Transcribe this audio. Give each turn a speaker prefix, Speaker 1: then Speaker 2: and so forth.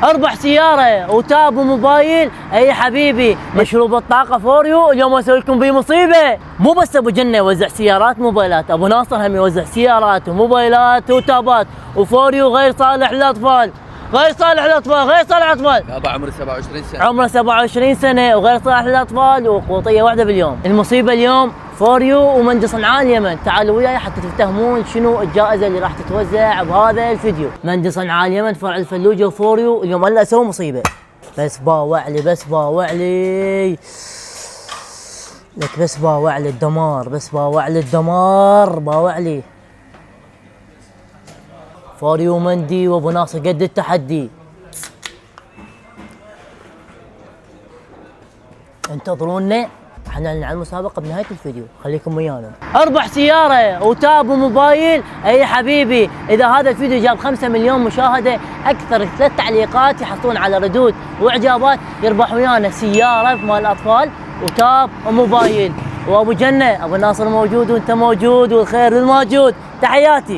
Speaker 1: اربح سياره وتاب وموبايل. اي حبيبي مشروب الطاقه فوريو اليوم اسوي لكم بيه مصيبه. مو بس ابو جنه يوزع سيارات موبايلات، ابو ناصر هم يوزع سيارات وموبايلات وتابات وفوريو غير صالح للاطفال. غير صالح للاطفال، غير صالح للاطفال.
Speaker 2: بابا عمره 27 سنه،
Speaker 1: عمره 27 سنه وغير صالح للاطفال وقوطيه واحده باليوم. المصيبه اليوم فوريو ومندي صنعاء اليمن. تعالوا وياي حتى تفتهمون شنو الجائزه اللي راح تتوزع بهذا الفيديو. مندي صنعاء اليمن فرع الفلوجه وفوريو اليوم هلا اسوي مصيبه. بس باوع لي بس باوع لي لك، بس باوع لي الدمار، بس باوع لي الدمار، باوع لي. فوريو ومندي وابو ناصر قد التحدي. انتظرونا، حنعلن عن المسابقة بنهاية الفيديو، خليكم ويانا. اربح سيارة وتاب وموبايل. اي حبيبي اذا هذا الفيديو جاب 5 مليون مشاهدة، اكثر 3 تعليقات يحصلون على ردود واعجابات يربح ويانا سيارة مال الاطفال وتاب وموبايل. وابو جنة ابو ناصر موجود وانت موجود والخير للموجود. تحياتي.